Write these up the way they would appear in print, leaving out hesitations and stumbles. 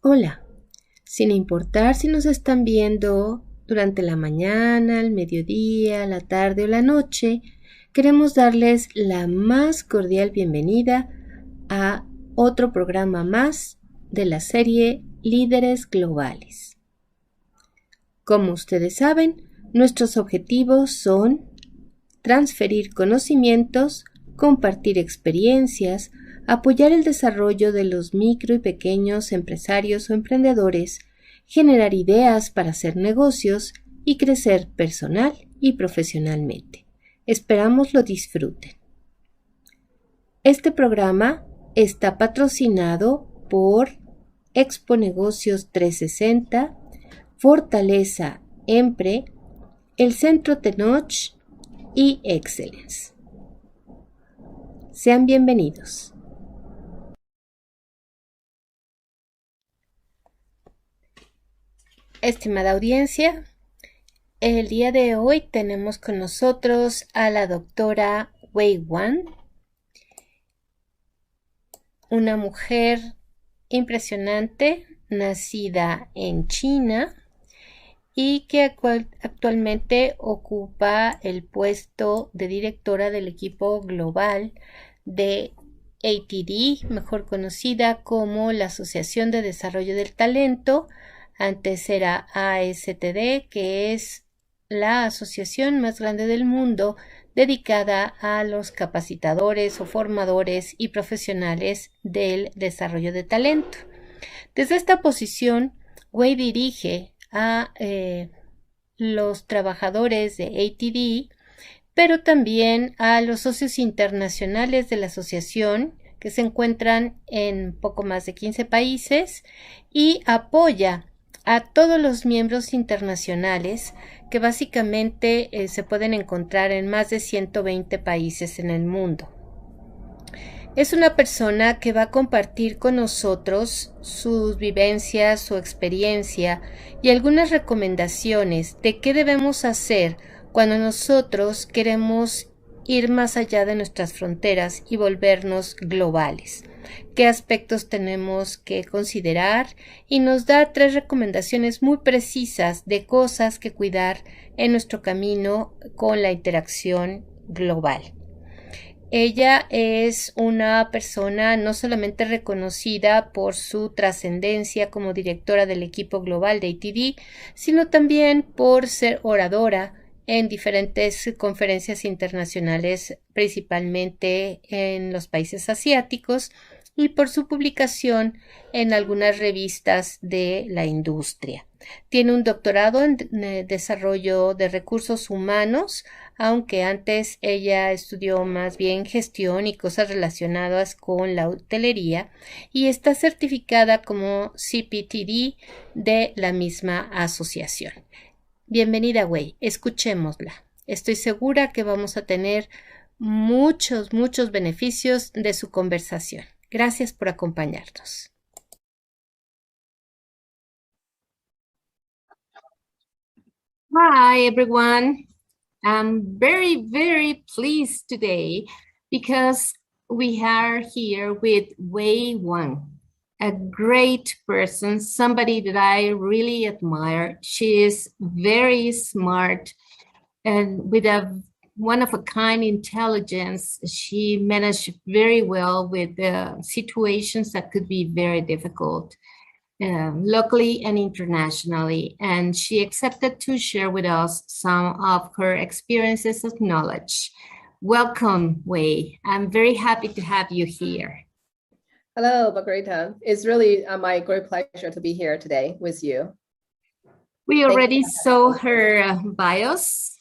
Hola, sin importar si nos están viendo durante la mañana, el mediodía, la tarde o la noche, queremos darles la más cordial bienvenida a otro programa más de la serie Líderes Globales. Como ustedes saben, nuestros objetivos son transferir conocimientos, compartir experiencias, apoyar el desarrollo de los micro y pequeños empresarios o emprendedores, generar ideas para hacer negocios y crecer personal y profesionalmente. Esperamos lo disfruten. Este programa está patrocinado por Expo Negocios 360, Fortaleza Empre, el Centro Tenoch y Excellence. Sean bienvenidos. Estimada audiencia, el día de hoy tenemos con nosotros a la doctora Wei Wang, una mujer impresionante, nacida en China y que actualmente ocupa el puesto de directora del equipo global de ATD, mejor conocida como la Asociación de Desarrollo del Talento. Antes era ASTD, que es la asociación más grande del mundo dedicada a los capacitadores o formadores y profesionales del desarrollo de talento. Desde esta posición, Wei dirige a los trabajadores de ATD, pero también a los socios internacionales de la asociación, que se encuentran en poco más de 15 países, y apoya a todos los miembros internacionales que básicamente se pueden encontrar en más de 120 países en el mundo. Es una persona que va a compartir con nosotros sus vivencias, su experiencia y algunas recomendaciones de qué debemos hacer cuando nosotros queremos ir más allá de nuestras fronteras y volvernos globales. Qué aspectos tenemos que considerar, y nos da 3 recomendaciones muy precisas de cosas que cuidar en nuestro camino con la interacción global. Ella es una persona no solamente reconocida por su trascendencia como directora del equipo global de ATD, sino también por ser oradora en diferentes conferencias internacionales, principalmente en los países asiáticos, y por su publicación en algunas revistas de la industria. Tiene un doctorado en desarrollo de recursos humanos, aunque antes ella estudió más bien gestión y cosas relacionadas con la hotelería, y está certificada como CPTD de la misma asociación. Bienvenida, Wei, escuchémosla. Estoy segura que vamos a tener muchos beneficios de su conversación. Gracias por acompañarnos. Hi, everyone. I'm very pleased today because we are here with Wei Wang, a great person, somebody that I really admire. She is very smart and with a one-of-a-kind intelligence. She managed very well with situations that could be very difficult. Locally and internationally, and she accepted to share with us some of her experiences of knowledge. Welcome, Wei. I'm very happy to have you here. Hello, Margarita. It's really my great pleasure to be here today with you. We already saw her bios.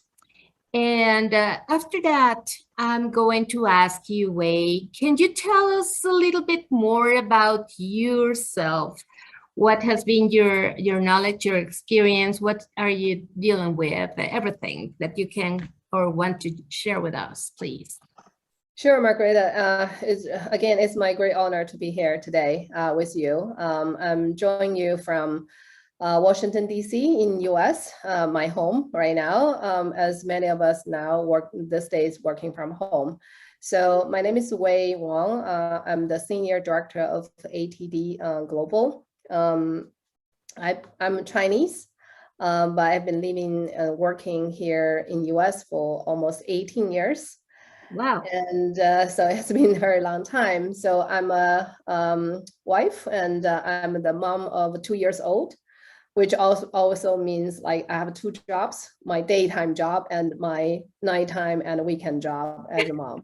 And after that, I'm going to ask you, Wei, can you tell us a little bit more about yourself? What has been your knowledge, your experience? What are you dealing with? Everything that you can or want to share with us, please. Sure, Margarita. It's my great honor to be here today with you. I'm joining you from Washington, D.C. in U.S., my home right now, as many of us now work these days working from home. So my name is Wei Wang. I'm the Senior Director of ATD Global. I'm Chinese, but I've been living and working here in US for almost 18 years. Wow. And so it's been a very long time. So I'm a wife, and I'm the mom of 2 years old, which also means like I have two jobs, my daytime job and my nighttime and weekend job as a mom.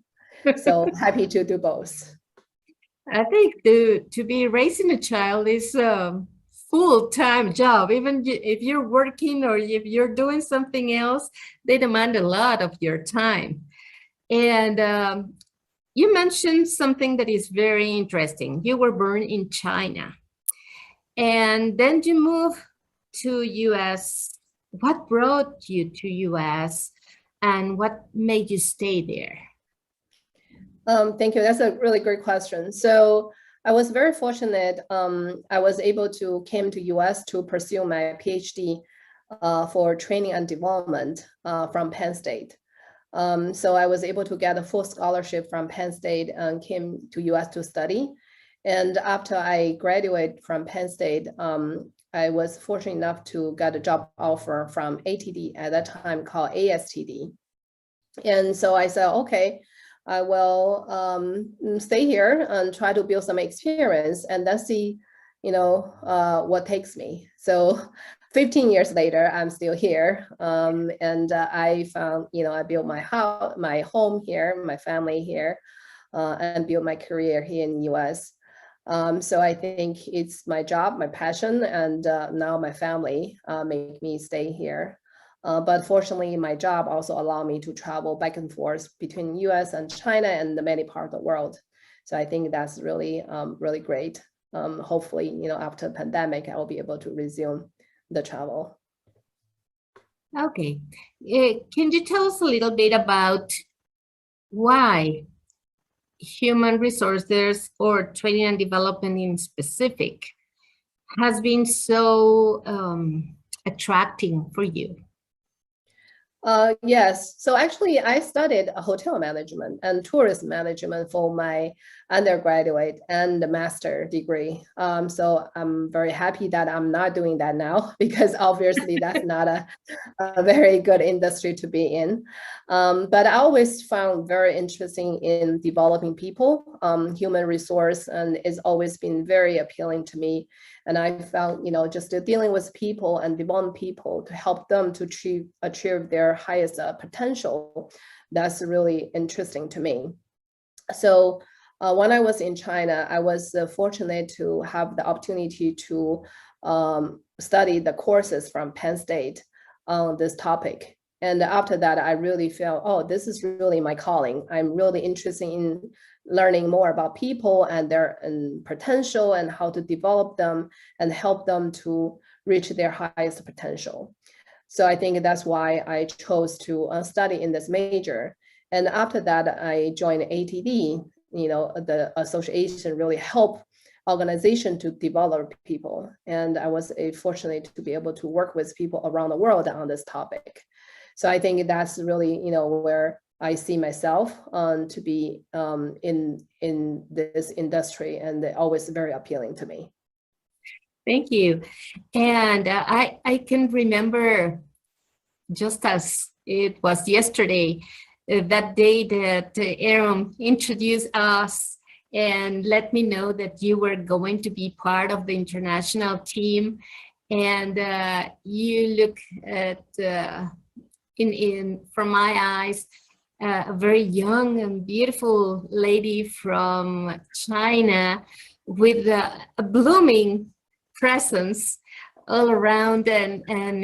So happy to do both. I think to be raising a child is a full-time job. Even if you're working or if you're doing something else, they demand a lot of your time. And you mentioned something that is very interesting. You were born in China, and then you moved to US. What brought you to US, and what made you stay there? Thank you. That's a really great question. So I was very fortunate. I was able to came to US to pursue my PhD for training and development from Penn State. So I was able to get a full scholarship from Penn State and came to US to study. And after I graduated from Penn State, I was fortunate enough to get a job offer from ATD at that time called ASTD. And so I said, okay, I will stay here and try to build some experience and then see, what takes me. So 15 years later, I'm still here. And I found, I built my house, my home here, my family here, and built my career here in the US. So I think it's my job, my passion, and now my family make me stay here. But fortunately, my job also allowed me to travel back and forth between US and China and the many parts of the world. So I think that's really, really great. Hopefully, after the pandemic, I will be able to resume the travel. Okay. Can you tell us a little bit about why human resources or training and development in specific has been so attracting for you? Yes. So actually, I studied hotel management and tourism management for my undergraduate and master degree. So I'm very happy that I'm not doing that now, because obviously that's not a very good industry to be in. But I always found very interesting in developing people, human resource, and it's always been very appealing to me. And I found, just dealing with people and developing people to help them to achieve their highest potential, that's really interesting to me. So when I was in China, I was fortunate to have the opportunity to study the courses from Penn State on this topic. And after that, I really felt, oh, this is really my calling. I'm really interested in learning more about people and their potential and how to develop them and help them to reach their highest potential. So I think that's why I chose to study in this major. And after that, I joined ATD. The association really helped organization to develop people. And I was fortunate to be able to work with people around the world on this topic. So I think that's really, where I see myself to be in this industry, and always very appealing to me. Thank you. And I can remember, just as it was yesterday, that day that Aaron introduced us and let me know that you were going to be part of the international team. And you look at, from my eyes, a very young and beautiful lady from China with a blooming presence all around. And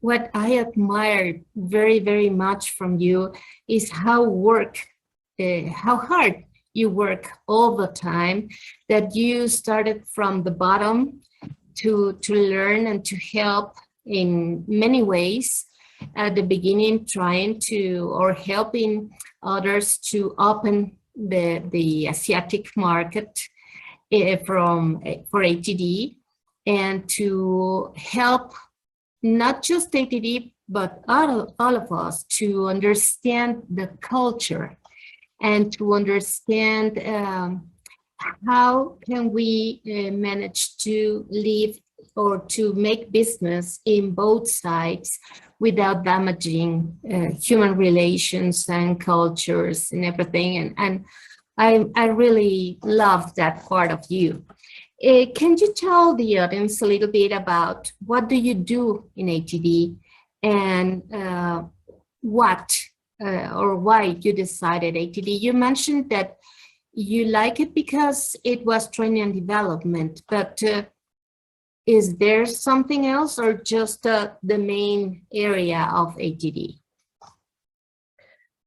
what I admire very, very much from you is how hard you work all the time, that you started from the bottom to learn and to help in many ways. At the beginning, trying to or helping others to open the Asiatic market for ATD, and to help not just ATD but all of us to understand the culture and to understand how can we manage to live or to make business in both sides without damaging human relations and cultures and everything. And I really love that part of you. Can you tell the audience a little bit about what do you do in ATD and what or why you decided ATD? You mentioned that you like it because it was training and development, but is there something else or just the main area of ATD?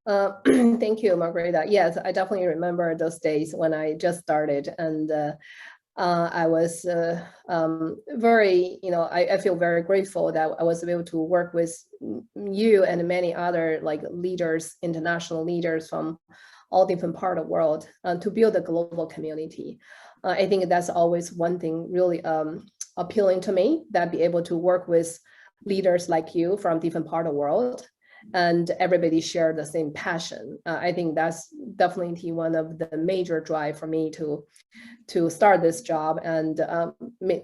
Thank you, Margarita. Yes, I definitely remember those days when I just started, and I was very, I feel very grateful that I was able to work with you and many other like leaders, international leaders from all different part of the world to build a global community. I think that's always one thing really appealing to me, that be able to work with leaders like you from different part of the world, and everybody share the same passion. I think that's definitely one of the major drive for me to start this job and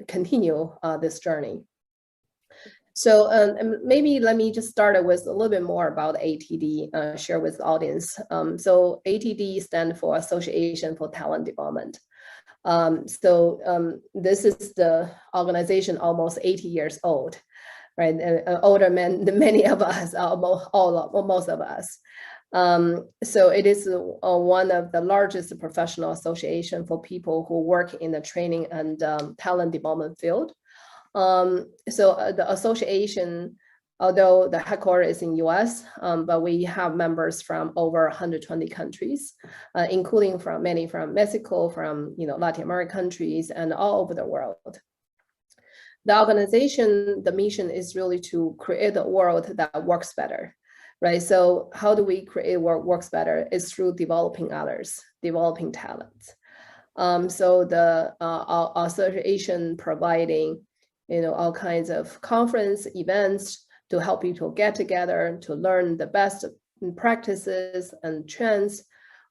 continue this journey. So maybe let me just start with a little bit more about ATD, share with the audience. So ATD stands for Association for Talent Development. This is the organization almost 80 years old, right? Older than many of us, most of us. So it is one of the largest professional association for people who work in the training and talent development field. The association, although the headquarters is in US, but we have members from over 120 countries, including many from Mexico, from Latin American countries, and all over the world. The organization, the mission is really to create a world that works better, right? So how do we create what works better? It's through developing others, developing talents. So the association providing, all kinds of conference events to help people get together, to learn the best practices and trends,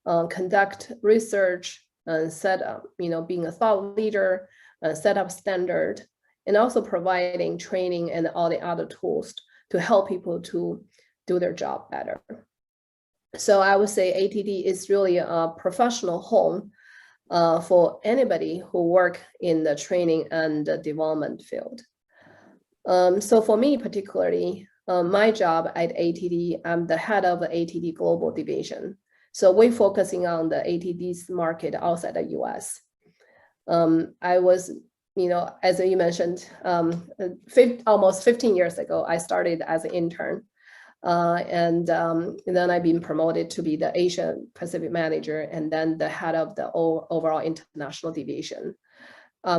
conduct research, and set up, being a thought leader, set up standard, and also providing training and all the other tools to help people to do their job better. So I would say ATD is really a professional home for anybody who work in the training and the development field. So for me particularly, my job at ATD, I'm the head of the ATD Global Division. So we're focusing on the ATD's market outside the US. I was, as you mentioned, almost 15 years ago, I started as an intern. And then I've been promoted to be the Asia Pacific manager and then the head of the overall international division.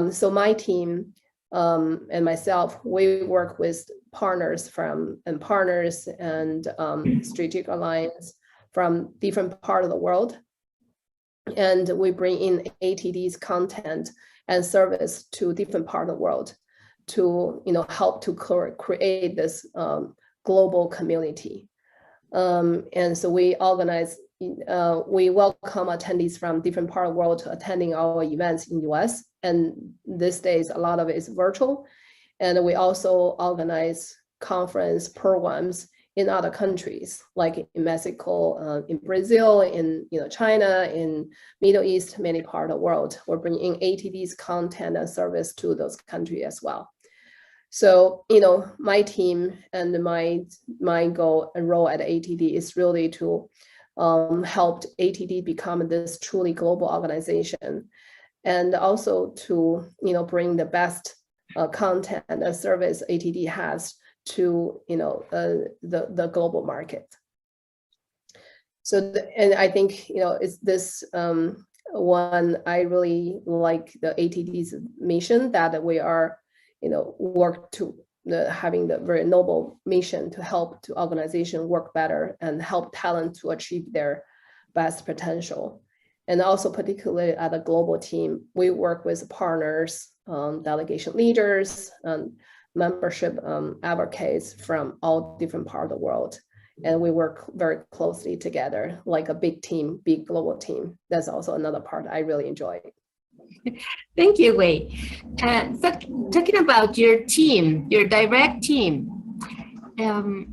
So my team and myself, we work with partners and strategic alliance from different part of the world. And we bring in ATD's content and service to different part of the world to, help to create this global community. And so we organize, we welcome attendees from different part of the world to attending our events in US. And these days, a lot of it is virtual. And we also organize conference programs in other countries, like in Mexico, in Brazil, in China, in Middle East, many part of the world. We're bringing ATD's content and service to those countries as well. So, my team and my goal and role at ATD is really to help ATD become this truly global organization, and also to, bring the best content and service ATD has to, the global market. So, and I think, it's this one, I really like the ATD's mission that we are, work to having the very noble mission to help the organization work better and help talent to achieve their best potential. And also particularly at a global team, we work with partners, delegation leaders, and membership advocates from all different parts of the world. And we work very closely together like a big team, big global team. That's also another part I really enjoy. Thank you, Wei. So talking about your team, your direct team, I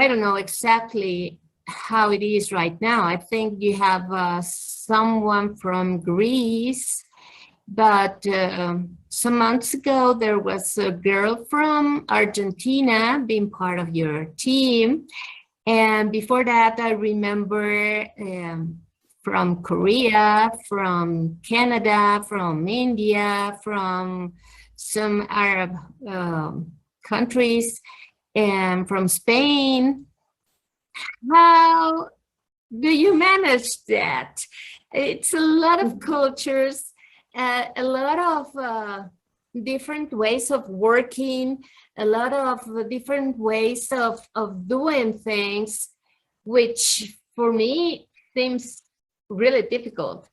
don't know exactly how it is right now. I think you have someone from Greece, but some months ago there was a girl from Argentina being part of your team. And before that, I remember from Korea, from Canada, from India, from some Arab countries, and from Spain. How do you manage that? It's a lot of cultures, a lot of different ways of working, a lot of different ways of doing things, which for me seems really difficult.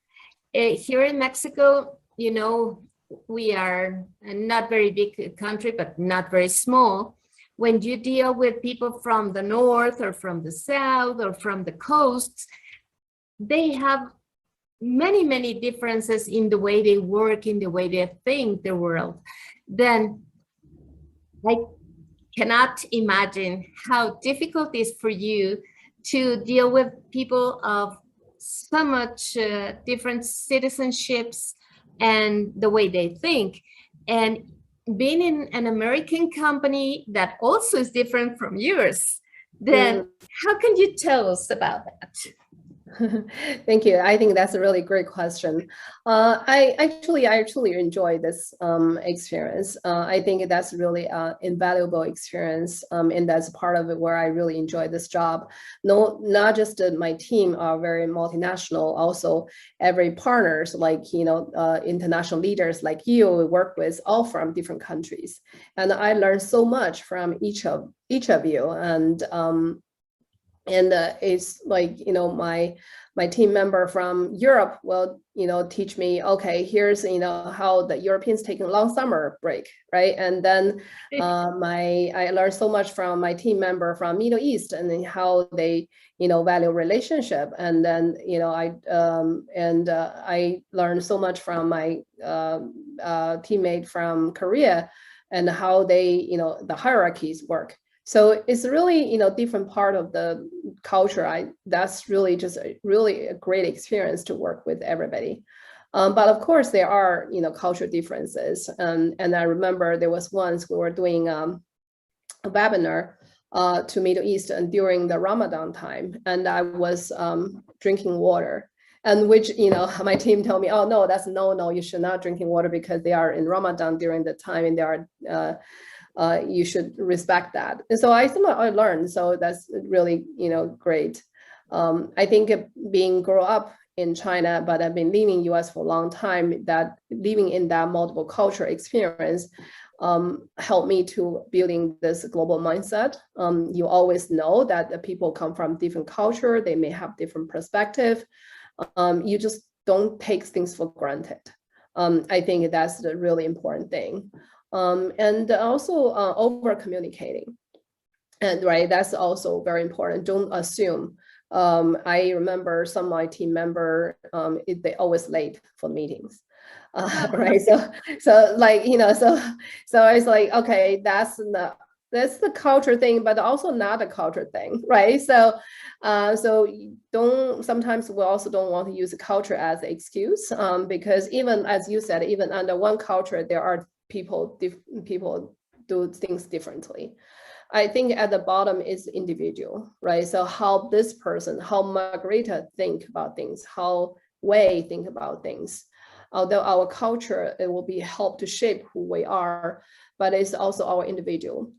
Here in Mexico, you know, we are a not very big country, but not very small. When you deal with people from the north or from the south or from the coasts, they have many, many differences in the way they work, in the way they think the world. Then I cannot imagine how difficult it is for you to deal with people of so much different citizenships and the way they think. And being in an American company that also is different from yours, then how can you tell us about that? Thank you. I think that's a really great question. I actually enjoy this experience. I think that's really an invaluable experience, and that's part of it where I really enjoy this job. No, not just my team are very multinational. Also, every partners like international leaders like you we work with all from different countries, and I learned so much from each of you. And it's like my team member from Europe will teach me, okay, here's how the Europeans taking a long summer break, right? And then I learned so much from my team member from Middle East and then how they value relationship. And then I learned so much from my teammate from Korea and how they the hierarchies work. So it's really, different part of the culture. That's really just really a great experience to work with everybody. But of course, there are, cultural differences. And I remember there was once we were doing a webinar to Middle East and during the Ramadan time, and I was drinking water. And which, my team told me, oh, no, that's no, you should not drinking water because they are in Ramadan during the time and they are you should respect that. And so I learned. So that's really, great. I think being grow up in China, but I've been living in US for a long time, that living in that multiple culture experience helped me to building this global mindset. You always know that the people come from different culture. They may have different perspective. You just don't take things for granted. I think that's the really important thing. And also over communicating, and right, that's also very important. Don't assume. I remember some of my team member, they always late for meetings, right? So like so it's like, okay, that's the culture thing, but also not a culture thing, right? So sometimes we also don't want to use culture as an excuse, because even as you said, even under one culture, there are people do things differently. I think at the bottom is individual, right? So how this person, how Margarita think about things, how Wei think about things. Although our culture, it will be help to shape who we are, but it's also our individual,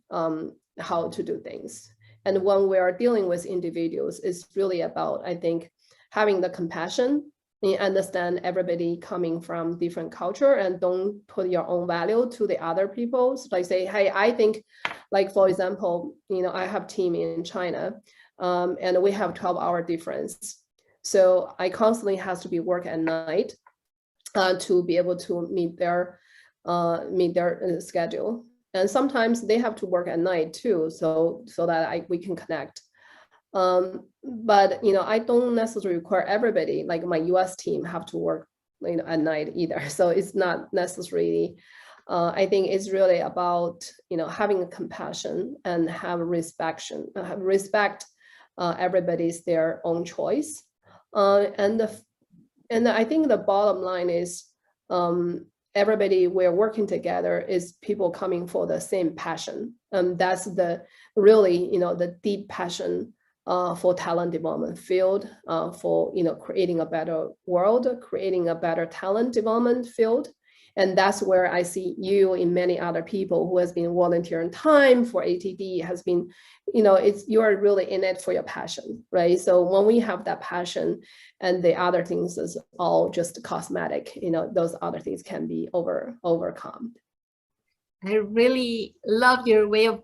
how to do things. And when we are dealing with individuals, it's really about, I think, having the compassion. You understand everybody coming from different culture and don't put your own value to the other people. So like say, hey, I think, like for example, I have team in China, and we have 12-hour difference. So I constantly has to be work at night to be able to meet their schedule. And sometimes they have to work at night too, so that we can connect. But I don't necessarily require everybody, like my US team, have to work at night either. So it's not necessarily. I think it's really about having a compassion and respect everybody's their own choice. And I think the bottom line is everybody, we're working together, is people coming for the same passion. That's the really, the deep passion for talent development field, for, creating a better world, creating a better talent development field. And that's where I see you and many other people who has been volunteering time for ATD has been, you're really in it for your passion, right? So when we have that passion and the other things is all just cosmetic, those other things can be overcome. I really love your way of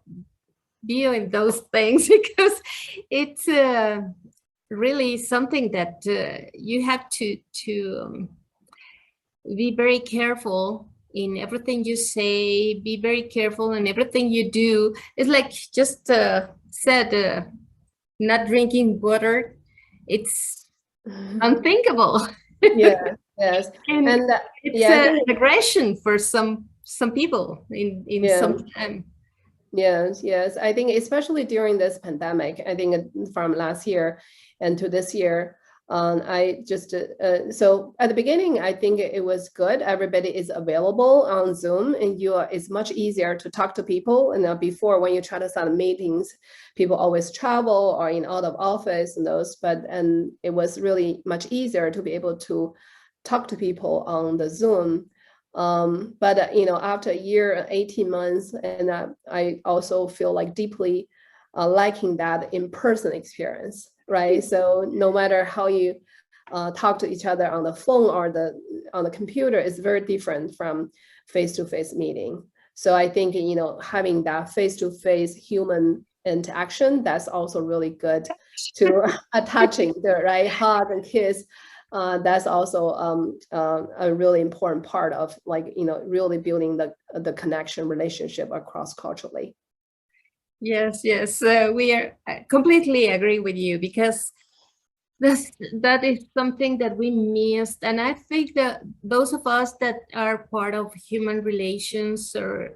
viewing those things, because it's really something that you have to be very careful in everything you say, be very careful in everything you do. It's like just said, not drinking water, it's unthinkable. Yeah, yes. And it's an aggression for some people in some time. Yes. I think especially during this pandemic, I think from last year and to this year, I just, so at the beginning, I think it was good. Everybody is available on Zoom, and it's much easier to talk to people. And before, when you try to start meetings, people always travel or out of office and those, and it was really much easier to be able to talk to people on the Zoom. But after a year, 18 months, and I also feel like deeply liking that in-person experience, right? So no matter how you talk to each other on the phone or on the computer, is very different from face-to-face meeting. So I think having that face-to-face human interaction, that's also really good to touching the right hug and kiss. That's also a really important part of really building the connection relationship across culturally. Yes, we are completely agree with you, because that is something that we missed. And I think that those of us that are part of human relations or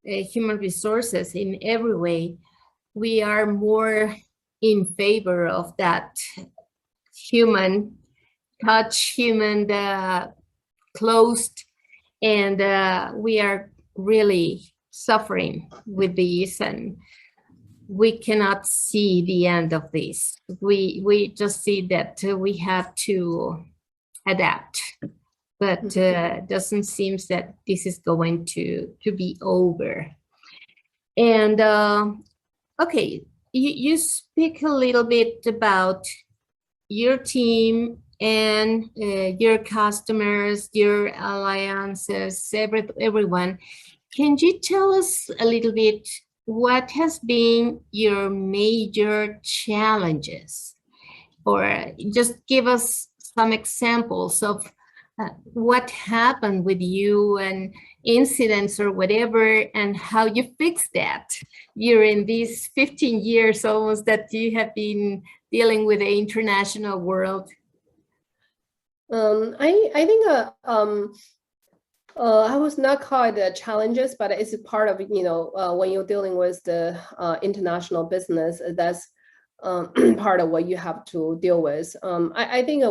human resources in every way, we are more in favor of that human touch, human closed, and we are really suffering with these, and we cannot see the end of this. We just see that we have to adapt, but doesn't seem that this is going to be over. And okay, you speak a little bit about your team and your customers, your alliances, everyone. Can you tell us a little bit what has been your major challenges? Or just give us some examples of what happened with you and incidents or whatever, and how you fixed that during these 15 years almost that you have been dealing with the international world. I think I was not called challenges, but it's a part of when you're dealing with the international business, that's part of what you have to deal with. I think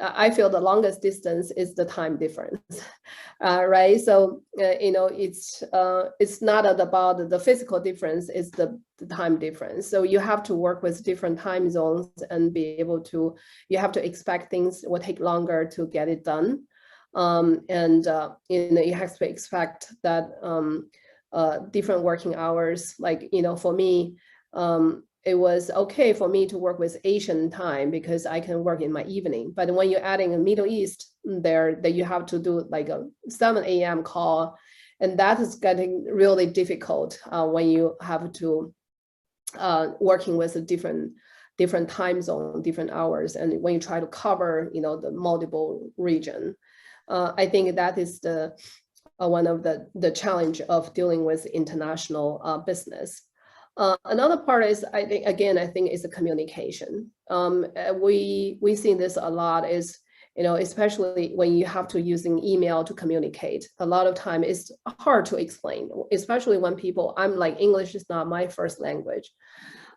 I feel the longest distance is the time difference, right? So it's not about the physical difference; it's the time difference. So you have to work with different time zones and be able to. You have to expect things will take longer to get it done, and you have to expect that different working hours. Like for me. It was okay for me to work with Asian time because I can work in my evening. But when you're adding a Middle East there, that you have to do like a 7 a.m. call, and that is getting really difficult when you have to working with a different time zone, different hours, and when you try to cover the multiple region. I think that is the one of the challenge of dealing with international business. Another part is, I think is the communication. We see this a lot, is especially when you have to using email to communicate. A lot of time it's hard to explain, especially when I'm like, English is not my first language.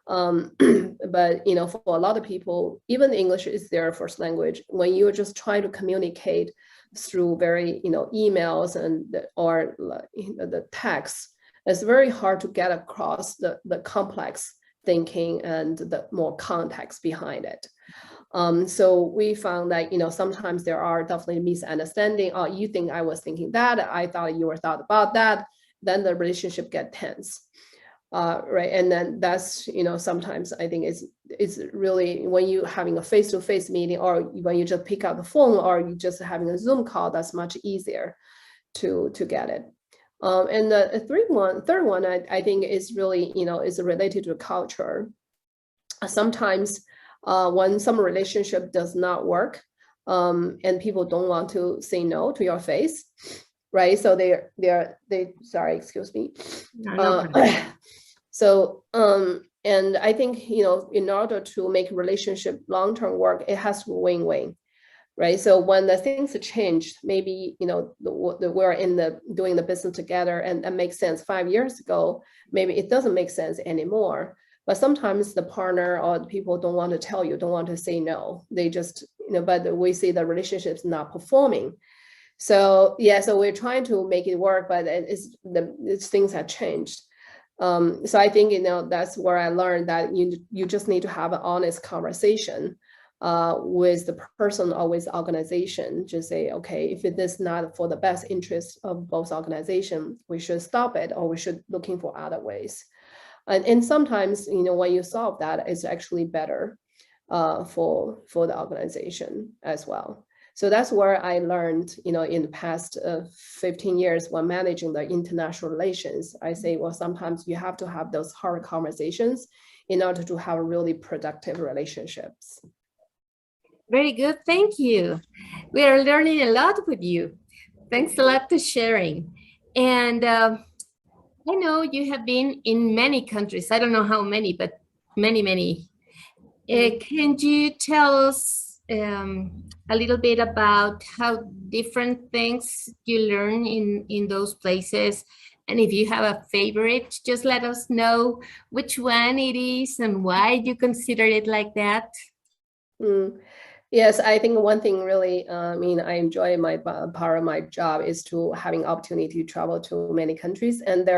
But for a lot of people, even English is their first language. When you're just trying to communicate through very emails or the text, it's very hard to get across the complex thinking and the more context behind it. So we found that sometimes there are definitely misunderstanding. Oh, you think I was thinking that, I thought you were thought about that, then the relationship get tense. Right, and then that's sometimes I think it's really when you having a face-to-face meeting, or when you just pick up the phone, or you just having a Zoom call, that's much easier to get it. And the third one I think is really is related to culture. Sometimes when some relationship does not work, and people don't want to say no to your face, right? So they sorry, excuse me. No. So, and I think, in order to make relationship long-term work, it has to be win-win, right? So when the things change, maybe, we're doing the business together, and that makes sense 5 years ago, maybe it doesn't make sense anymore. But sometimes the partner or the people don't want to tell you, don't want to say no. They just, but we see the relationship's not performing. So yeah, so we're trying to make it work, but things have changed. So I think, that's where I learned that you just need to have an honest conversation with the person or with the organization. Just say, okay, if it is not for the best interest of both organizations, we should stop it, or we should looking for other ways. And sometimes, when you solve that, it's actually better for the organization as well. So that's where I learned, in the past 15 years when managing the international relations. I say, well, sometimes you have to have those hard conversations in order to have really productive relationships. Very good. Thank you. We are learning a lot with you. Thanks a lot for sharing. And I know you have been in many countries. I don't know how many, but many. Can you tell us a little bit about how different things you learn in those places? And if you have a favorite, just let us know which one it is and why you consider it like that. Yes, I think one thing really, I enjoy my part of my job is to having opportunity to travel to many countries. And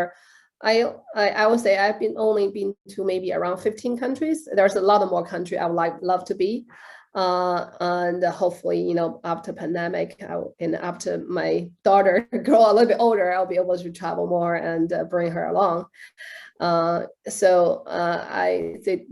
I would say I've only been to maybe around 15 countries. There's a lot of more countries I would love to be. And hopefully, after pandemic, and after my daughter grow a little bit older, I'll be able to travel more and bring her along. So I say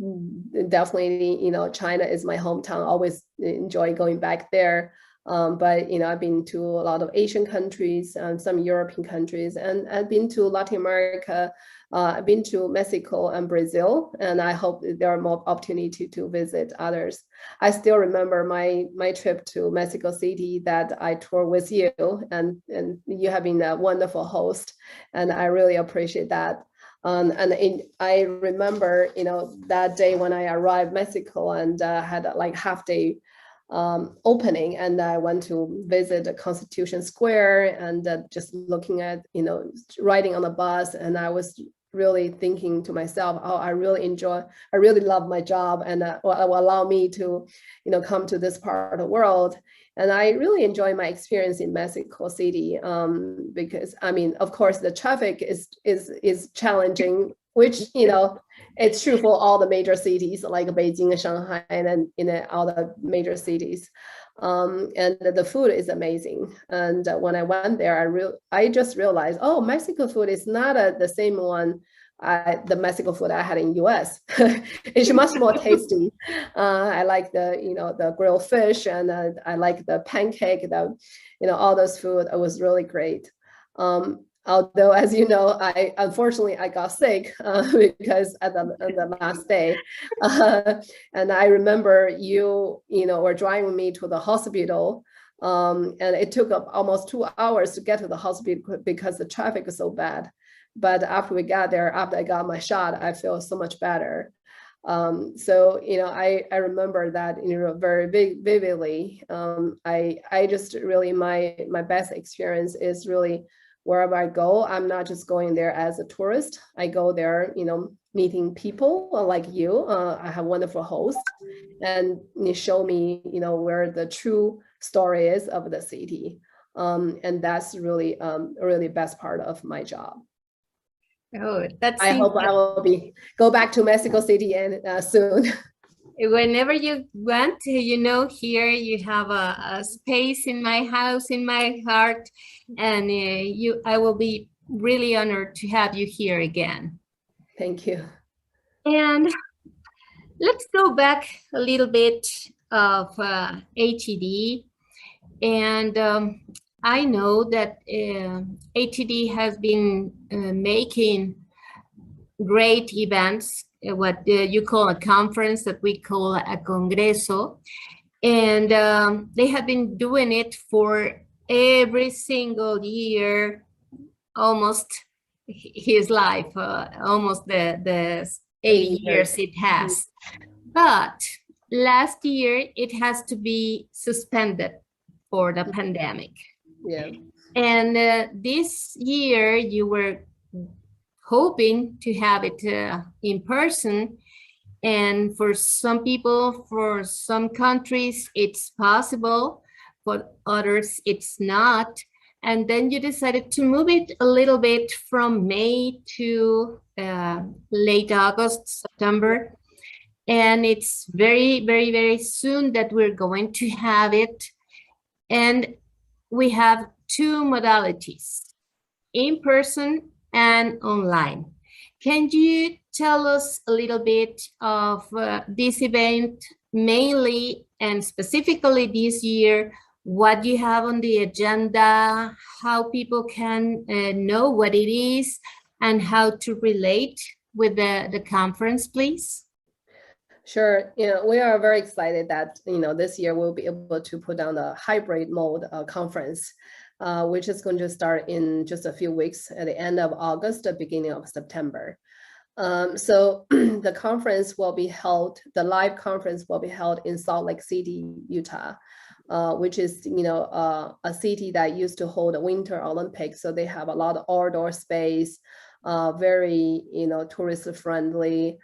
definitely, China is my hometown. Always enjoy going back there. But I've been to a lot of Asian countries and some European countries, and I've been to Latin America. I've been to Mexico and Brazil, and I hope there are more opportunity to visit others. I still remember my trip to Mexico City that I toured with you, and you have been a wonderful host, and I really appreciate that. I remember, that day when I arrived Mexico and had like half day opening, and I went to visit the Constitution Square and just looking at, riding on the bus, and I was really thinking to myself, oh, I really love my job, and will allow me to, come to this part of the world. And I really enjoy my experience in Mexico City, because of course the traffic is challenging, which it's true for all the major cities like Beijing and Shanghai and all the major cities. And the food is amazing. And when I went there, I just realized, oh, Mexico food is not the same one. The Mexico food I had in US. It's much more tasty. I like the grilled fish, and I like the pancake, all those food. It was really great. Although, as you know, unfortunately I got sick because at the last day, and I remember you were driving me to the hospital, and it took up almost 2 hours to get to the hospital because the traffic is so bad. But after we got there, after I got my shot, I feel so much better. So, I remember that, very vividly. I just really, my best experience is really wherever I go, I'm not just going there as a tourist. I go there, meeting people like you. I have wonderful hosts, and you show me, where the true story is of the city. And that's really, really best part of my job. Oh, that's. I hope I will go back to Mexico City and soon. Whenever you want, here you have a space in my house, in my heart, and I will be really honored to have you here again. Thank you. And let's go back a little bit of ATD. And I know that ATD has been making great events, what you call a conference that we call a Congreso. And they have been doing it for every single year, almost his life, almost the 80 years it has. But last year, it has to be suspended for the pandemic. Yeah. And this year, you were hoping to have it in person. And for some people, for some countries, it's possible. For others, it's not. And then you decided to move it a little bit from May to late August, September. And it's very, very, very soon that we're going to have it. And we have two modalities, in person and online. Can you tell us a little bit of this event, mainly and specifically this year, what you have on the agenda, how people can know what it is, and how to relate with the conference, please? Sure. We are very excited that, this year we'll be able to put down a hybrid mode conference, which is going to start in just a few weeks at the end of August, the beginning of September. So the conference will be held, the live conference will be held in Salt Lake City, Utah, which is, a city that used to hold a Winter Olympics. So they have a lot of outdoor space, very, tourist friendly.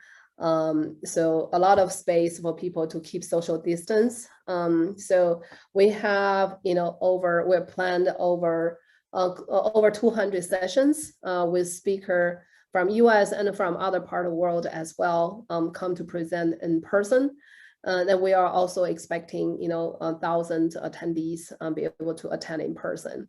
So a lot of space for people to keep social distance. So we have, we're planned over 200 sessions with speaker from US and from other part of the world as well, come to present in person. Then we are also expecting, 1,000 attendees be able to attend in person.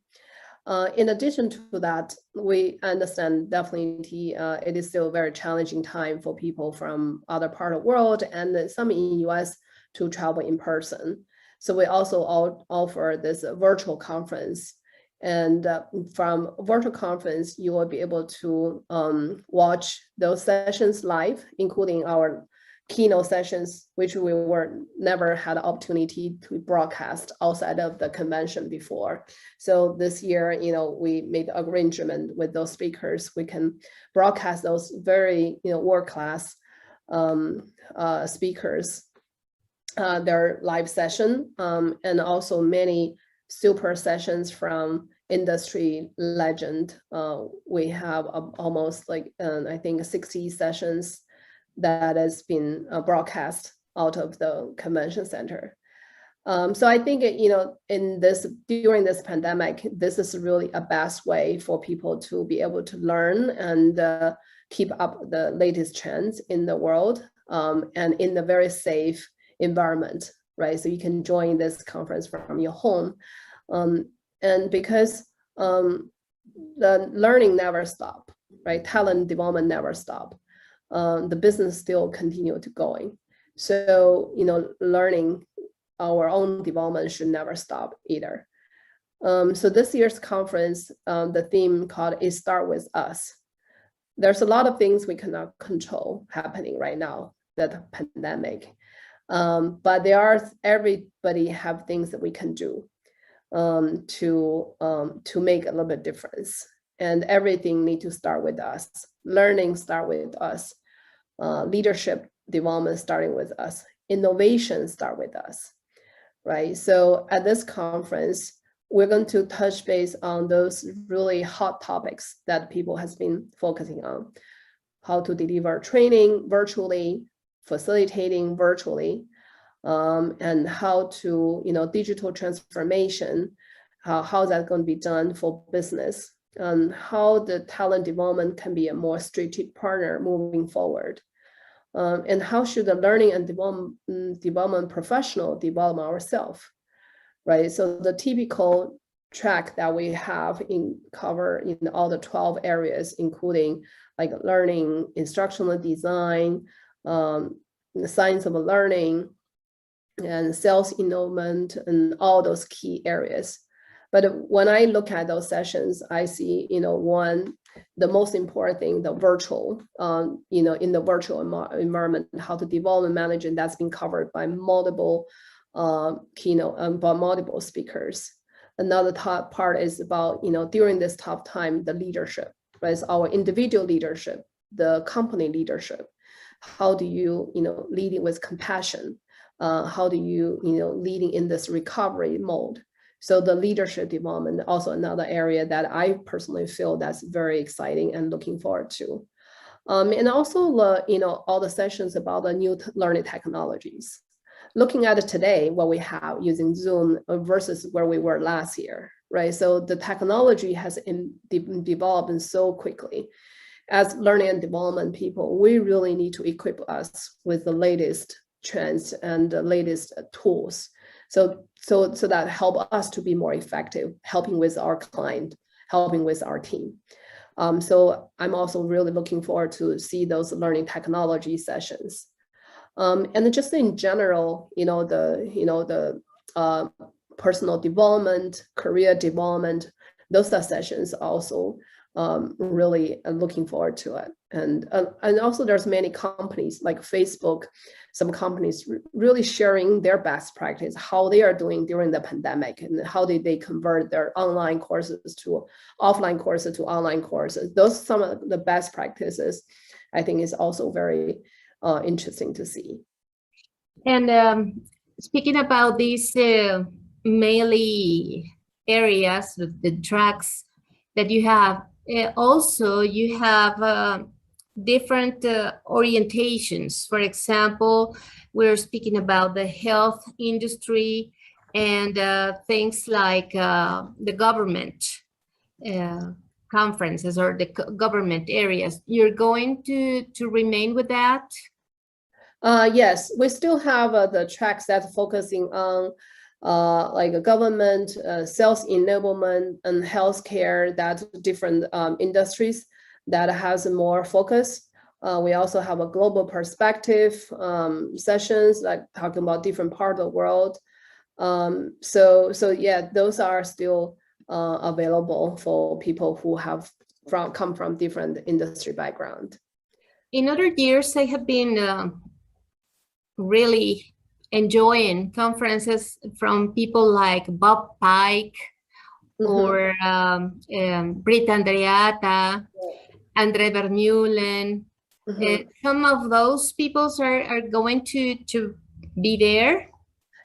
In addition to that, we understand definitely it is still a very challenging time for people from other part of the world and some in US to travel in person. So we also offer this virtual conference. And from virtual conference, you will be able to watch those sessions live, including our keynote sessions, which we never had an opportunity to broadcast outside of the convention before. So this year, we made an arrangement with those speakers. We can broadcast those very, world-class speakers, their live session, and also many super sessions from industry legend. We have almost I think 60 sessions that has been broadcast out of the convention center. So I think, during this pandemic, this is really a best way for people to be able to learn and keep up the latest trends in the world, and in a very safe environment, right? So you can join this conference from your home. And because the learning never stop, right? Talent development never stop. The business still continue to going. So, learning, our own development should never stop either. So this year's conference, the theme called is Start With Us. There's a lot of things we cannot control happening right now, the pandemic. But everybody have things that we can do to make a little bit difference. And everything need to start with us. Learning start with us. Leadership development starting with us. Innovation start with us, right? So at this conference, we're going to touch base on those really hot topics that people has been focusing on. How to deliver training virtually, facilitating virtually, and how to, digital transformation, how that's going to be done for business, and how the talent development can be a more strategic partner moving forward. And how should the learning and development professional develop ourselves, right? So the typical track that we have cover in all the 12 areas, including like learning, instructional design, the science of learning, and sales enablement, and all those key areas. But when I look at those sessions, I see, the most important thing, the virtual, in the virtual environment, how to develop and manage, and that's been covered by multiple keynote, by multiple speakers. Another top part is about, during this tough time, the leadership, right? It's our individual leadership, the company leadership. How do you, leading with compassion? How do you, leading in this recovery mode? So the leadership development, also another area that I personally feel that's very exciting and looking forward to. And also, all the sessions about the new learning technologies. Looking at it today, what we have using Zoom versus where we were last year, right? So the technology has developed so quickly. As learning and development people, we really need to equip us with the latest trends and the latest tools. So that help us to be more effective, helping with our client, helping with our team. So I'm also really looking forward to see those learning technology sessions. And just in general, the personal development, career development, those are sessions also really looking forward to it. And also there's many companies like Facebook, some companies really sharing their best practice, how they are doing during the pandemic, and how did they convert their online courses to offline courses to online courses. Those some of the best practices, I think, is also very interesting to see. And speaking about these mainly areas, the tracks that you have, also you have different orientations. For example, we're speaking about the health industry and things like the government conferences or the government areas. You're going to remain with that? Yes, we still have the tracks that focusing on like a government, sales enablement, and healthcare, that different industries that has more focus. We also have a global perspective sessions, like talking about different parts of the world. So yeah, those are still available for people who have come from different industry background. In other years, I have been really enjoying conferences from people like Bob Pike, or Britta Andreata, Andre Vermeulen. Some of those people are going to be there.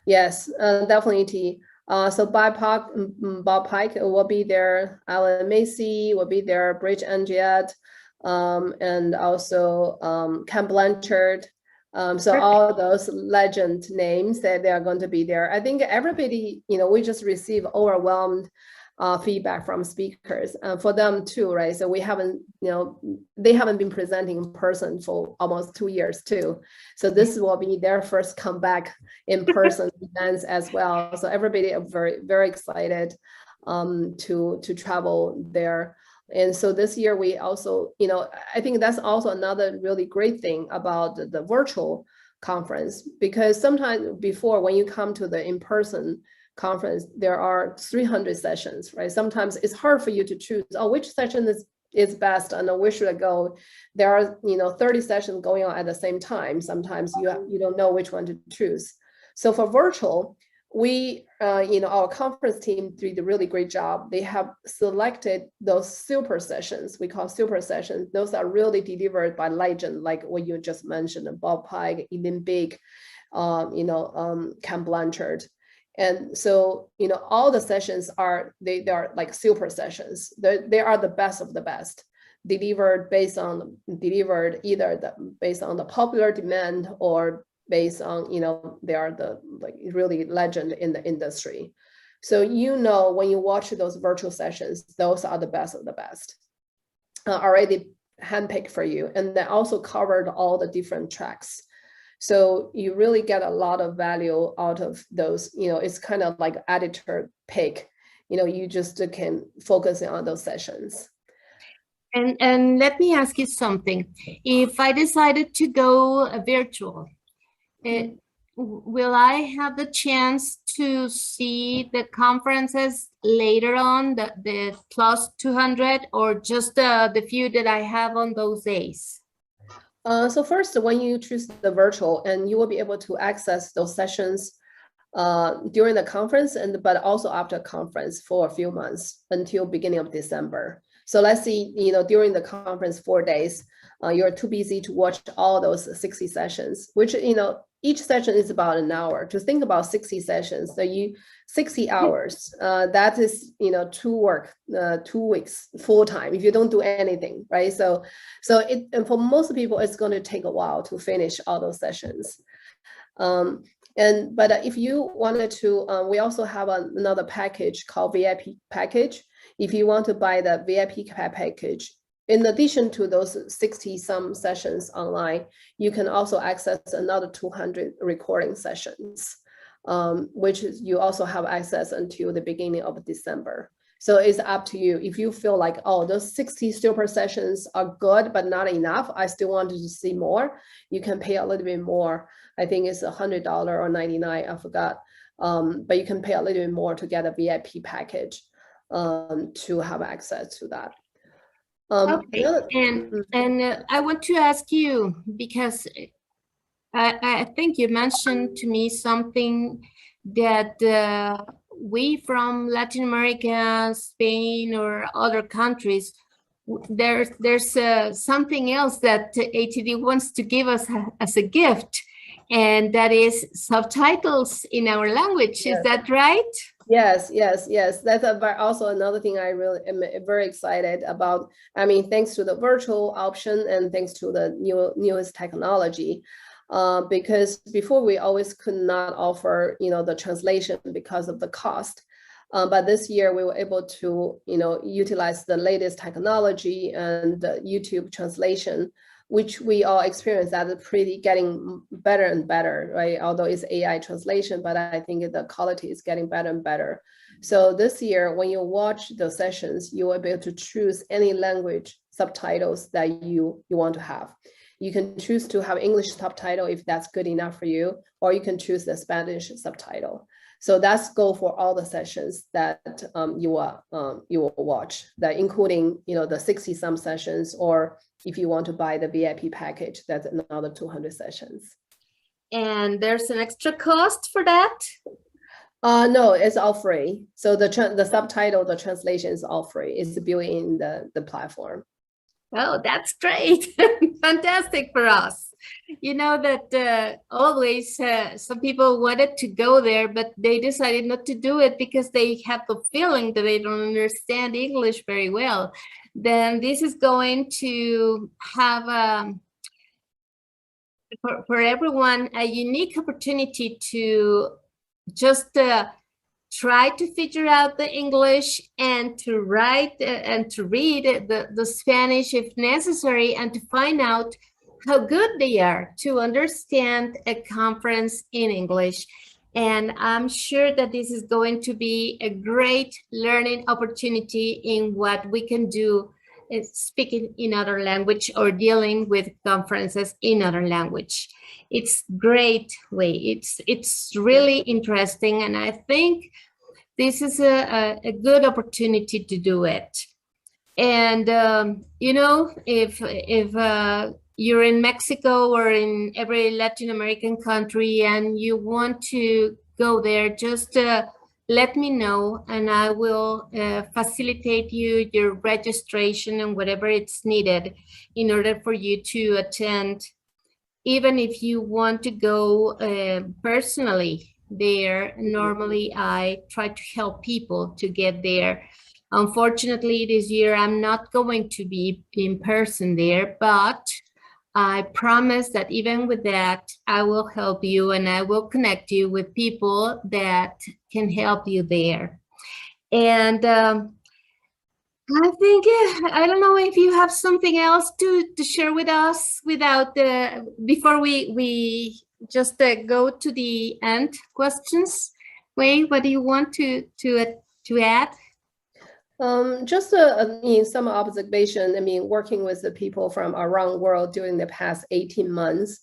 Yes, definitely. So Bob Pike will be there. Alan Macy will be there. Bridge Andreat, and also Ken Blanchard. So all those legend names that they are going to be there. I think everybody, we just receive overwhelmed feedback from speakers for them too, right? So we haven't, they haven't been presenting in person for almost 2 years too. So this will be their first comeback in person events as well. So everybody are very, very excited to travel there. And so this year we also, I think that's also another really great thing about the virtual conference, because sometimes before, when you come to the in-person conference, there are 300 sessions, right? Sometimes it's hard for you to choose, which session is best and where should I go? There are, 30 sessions going on at the same time. Sometimes you don't know which one to choose. So for virtual, we, our conference team did a really great job. They have selected those super sessions, we call super sessions. Those are really delivered by legend, like what you just mentioned, Bob Pike, Eileen Big, Cam Blanchard. And so, all the sessions are, they are like super sessions. They are the best of the best, delivered either based on the popular demand or based on, they are the really legend in the industry. So, when you watch those virtual sessions, those are the best of the best, already handpicked for you. And they also covered all the different tracks. So you really get a lot of value out of those, it's kind of like editor pick, you just can focus on those sessions. And let me ask you something. If I decided to go virtual, will I have the chance to see the conferences later on, the plus 200, or just the few that I have on those days? So first, when you choose the virtual, and you will be able to access those sessions during the conference, but also after conference for a few months until beginning of December. So let's see, during the conference 4 days, you're too busy to watch all those 60 sessions, which, each session is about an hour. To think about 60 sessions, so 60 hours, that is, 2 weeks full time if you don't do anything, right? So and for most people, it's going to take a while to finish all those sessions. But if you wanted to, we also have another package called VIP package. If you want to buy the VIP package, in addition to those 60 some sessions online, you can also access another 200 recording sessions, which you also have access until the beginning of December. So it's up to you. If you feel like, oh, those 60 super sessions are good, but not enough, I still wanted to see more, you can pay a little bit more. I think it's $100 or $99, I forgot. But you can pay a little bit more to get a VIP package to have access to that. Okay, and I want to ask you, because I think you mentioned to me something that we from Latin America, Spain, or other countries, there's something else that ATD wants to give us as a gift, and that is subtitles in our language. Yes. Is that right? Yes. That's also another thing I really am very excited about. I mean, thanks to the virtual option and thanks to the newest technology, because before we always could not offer, the translation because of the cost. But this year we were able to, utilize the latest technology and the YouTube translation, which we all experience that is pretty getting better and better, right? Although it's AI translation, but I think the quality is getting better and better. So this year, when you watch the sessions, you will be able to choose any language subtitles that you want to have. You can choose to have English subtitle if that's good enough for you, or you can choose the Spanish subtitle. So that's goal for all the sessions that you will watch, that including the 60 some sessions, or if you want to buy the VIP package, that's another 200 sessions. And there's an extra cost for that? No, it's all free. So the subtitle, the translation is all free. It's built in the platform. Oh, that's great. Fantastic for us. You know that always some people wanted to go there, but they decided not to do it because they have the feeling that they don't understand English very well. Then this is going to have for everyone a unique opportunity to just try to figure out the English and to write and to read the Spanish if necessary, and to find out how good they are to understand a conference in English. And I'm sure that this is going to be a great learning opportunity in what we can do speaking in other language or dealing with conferences in other language. It's great way. It's really interesting, and I think this is a good opportunity to do it. And if you're in Mexico or in every Latin American country and you want to go there, just let me know, and I will facilitate you your registration and whatever it's needed in order for you to attend. Even if you want to go personally there, normally I try to help people to get there. Unfortunately, this year I'm not going to be in person there, but I promise that even with that, I will help you and I will connect you with people that can help you there. And I think, I don't know if you have something else to share with us before we just go to the end questions. Wei, what do you want to add? Just some observation. I mean, working with the people from around the world during the past 18 months,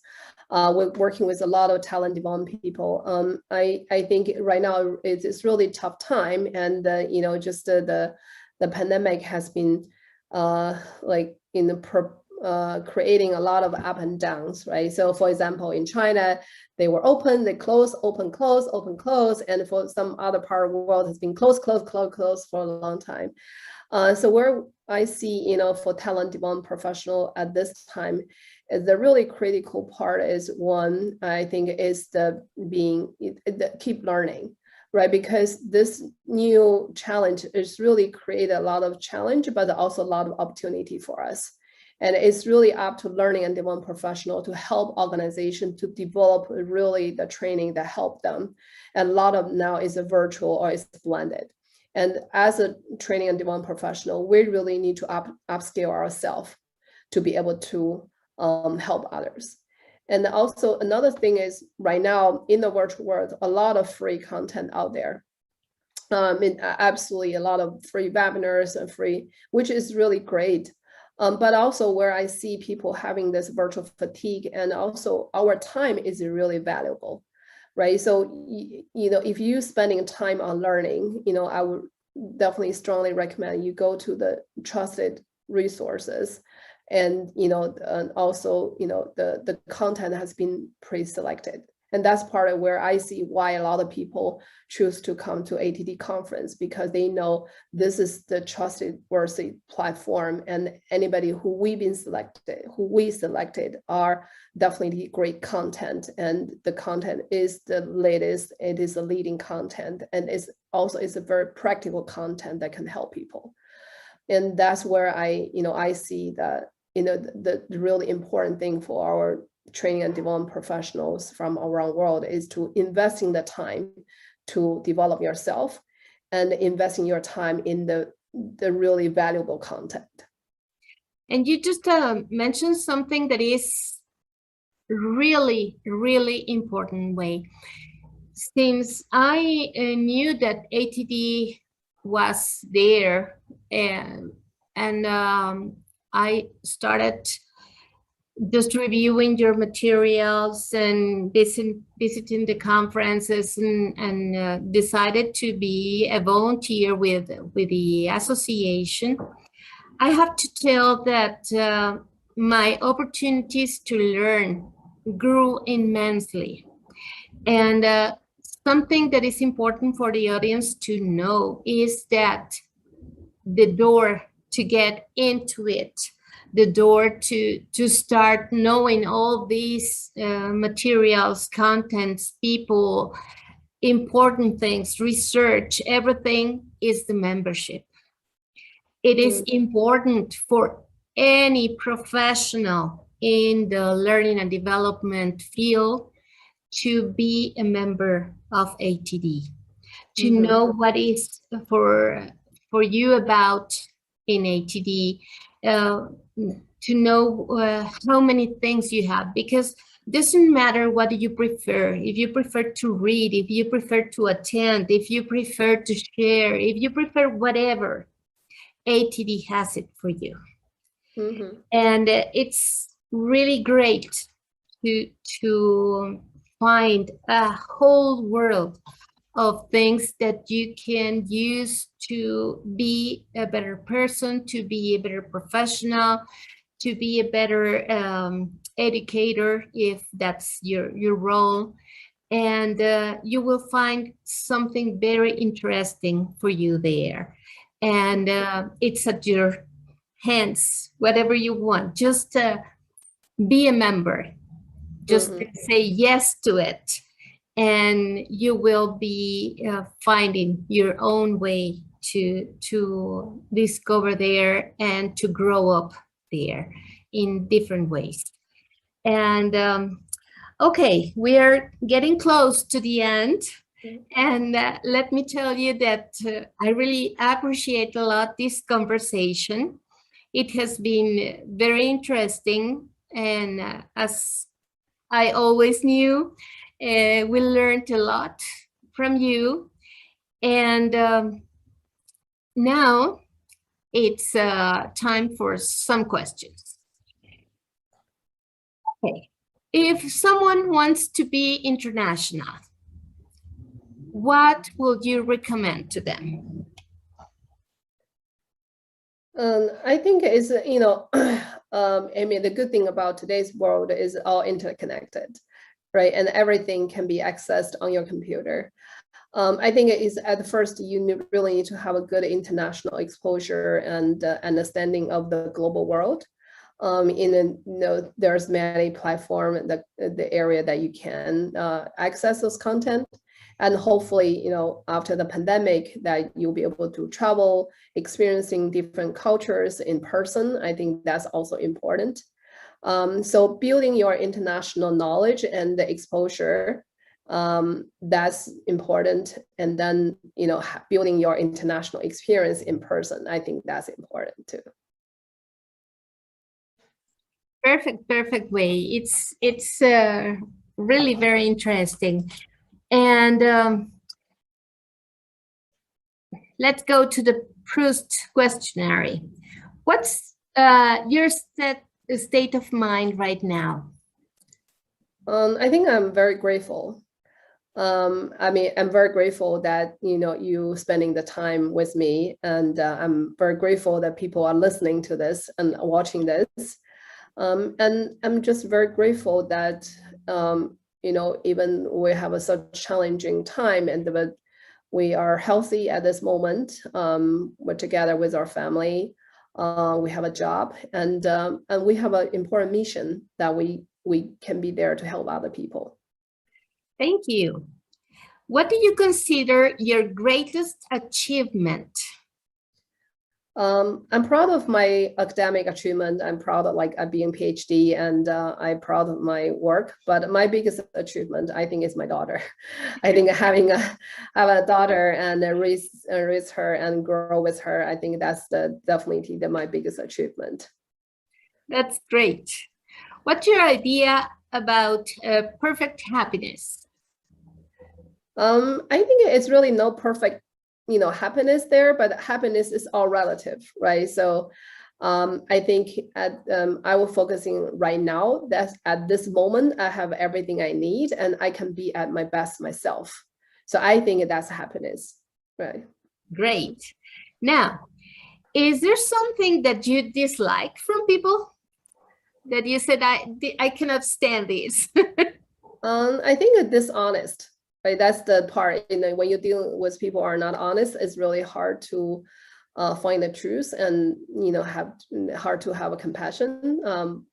we're working with a lot of talent development people. I think right now it's really tough time, and just the pandemic has been creating a lot of up and downs, right? So for example, in China, they were open, they close, open, close, open, close. And for some other part of the world, it's been close, close, close, close for a long time. So where I see, for talent development professional at this time, is the really critical part is one, I think, is the keep learning, right? Because this new challenge is really create a lot of challenge, but also a lot of opportunity for us. And it's really up to learning and development professional to help organization to develop really the training that help them. And a lot of now is a virtual or is blended. And as a training and development professional, we really need to upscale ourselves to be able to help others. And also another thing is right now in the virtual world, a lot of free content out there. Absolutely a lot of free webinars and free, which is really great. But also where I see people having this virtual fatigue, and also our time is really valuable, right? So, if you're spending time on learning, I would definitely strongly recommend you go to the trusted resources. And, and also, the content has been pre-selected. And that's part of where I see why a lot of people choose to come to ATD conference, because they know this is the trusted, worthy platform, and anybody who we selected are definitely great content, and the content is the latest, it is the leading content, and it's a very practical content that can help people. And that's where I see that, the really important thing for our training and development professionals from around the world is to invest in the time to develop yourself and investing your time in the really valuable content. And you just mentioned something that is really, really important, Wei. Since I knew that ATD was there, and I started just reviewing your materials and visiting the conferences, and decided to be a volunteer with the association. I have to tell that my opportunities to learn grew immensely. And something that is important for the audience to know is that the door to get into it, the door to start knowing all these materials, contents, people, important things, research, everything is the membership. It is important for any professional in the learning and development field to be a member of ATD, to know what is for you about in ATD, to know how many things you have, because it doesn't matter what you prefer. If you prefer to read, if you prefer to attend, if you prefer to share, if you prefer whatever, ATD has it for you. And it's really great to find a whole world of things that you can use to be a better person, to be a better professional, to be a better educator, if that's your role. and you will find something very interesting for you there. And it's at your hands, whatever you want. Just be a member. Just say yes to it, and you will be finding your own way to discover there and to grow up there in different ways. And okay, we are getting close to the end. And let me tell you that I really appreciate a lot this conversation. It has been very interesting. And as I always knew, we learned a lot from you. And now it's time for some questions. Okay. If someone wants to be international, what would you recommend to them? I think it's, I mean, the good thing about today's world is all interconnected, right? And everything can be accessed on your computer. I think it is at first you really need to have a good international exposure and understanding of the global world. There's many platforms the area that you can access those content. And hopefully, after the pandemic, that you'll be able to travel, experiencing different cultures in person. I think that's also important. So building your international knowledge and the exposure, that's important. And then, building your international experience in person, I think that's important too. Perfect way. It's really very interesting. And let's go to the Proust questionnaire. What's your state of mind right now? I think I'm very grateful. I mean, I'm very grateful that, you spending the time with me, and I'm very grateful that people are listening to this and watching this. And I'm just very grateful that, even we have a such challenging time, and we are healthy at this moment. We're together with our family. We have a job, and we have an important mission that we can be there to help other people. Thank you. What do you consider your greatest achievement? I'm proud of my academic achievement. I'm proud of being PhD, and I'm proud of my work. But my biggest achievement, I think, is my daughter. I think having a daughter and raise her and grow with her, I think that's definitely my biggest achievement. That's great. What's your idea about perfect happiness? I think it's really no perfect happiness there, but happiness is all relative, right? So I think I will focusing right now that at this moment I have everything I need and I can be at my best myself. So I think that's happiness, right? Great. Now, is there something that you dislike from people that you said, I cannot stand this? I think dishonest. Right, that's the part. When you deal with people who are not honest, it's really hard to find the truth, and hard to have a compassion.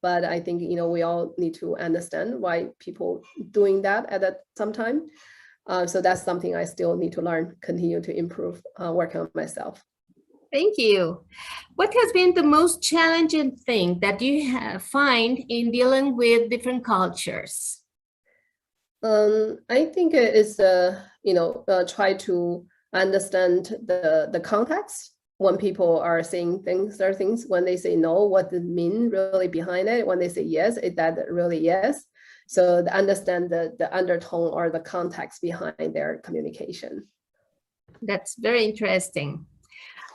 But I think we all need to understand why people doing that at some time. So that's something I still need to learn, continue to improve, work on myself. Thank you. What has been the most challenging thing that you find in dealing with different cultures? I think it is try to understand the context when people are saying things. When they say no, what does it mean really behind it? When they say yes, is that really yes? So understand the undertone or the context behind their communication. That's very interesting.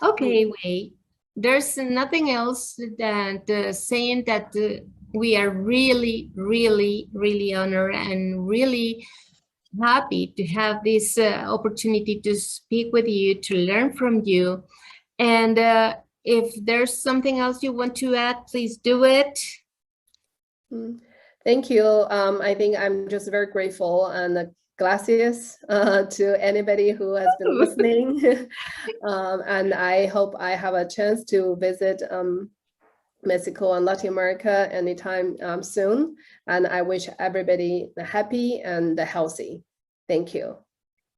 Okay, Wei, there's nothing else than saying that we are really, really, really honored and really happy to have this opportunity to speak with you, to learn from you. And if there's something else you want to add, please do it. Thank you. I think I'm just very grateful and gracias to anybody who has been listening. And I hope I have a chance to visit Mexico and Latin America anytime soon. And I wish everybody happy and healthy. Thank you.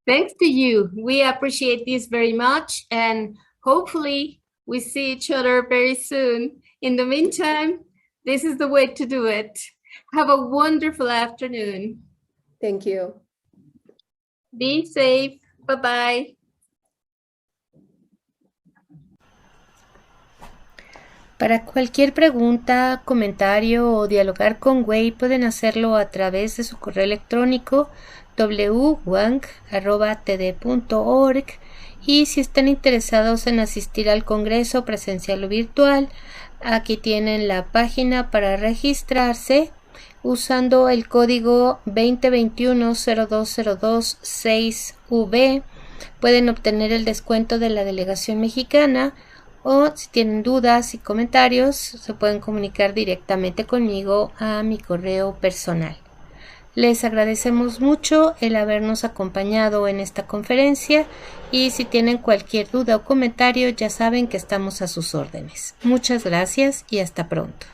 Thanks to you. We appreciate this very much. And hopefully we see each other very soon. In the meantime, this is the way to do it. Have a wonderful afternoon. Thank you. Be safe. Bye-bye. Para cualquier pregunta, comentario o dialogar con Wei pueden hacerlo a través de su correo electrónico www.wang@atd.org, y si están interesados en asistir al Congreso presencial o virtual, aquí tienen la página para registrarse usando el código 2021-0202-6V. Pueden obtener el descuento de la delegación mexicana, o si tienen dudas y comentarios se pueden comunicar directamente conmigo a mi correo personal. Les agradecemos mucho el habernos acompañado en esta conferencia, y si tienen cualquier duda o comentario ya saben que estamos a sus órdenes. Muchas gracias y hasta pronto.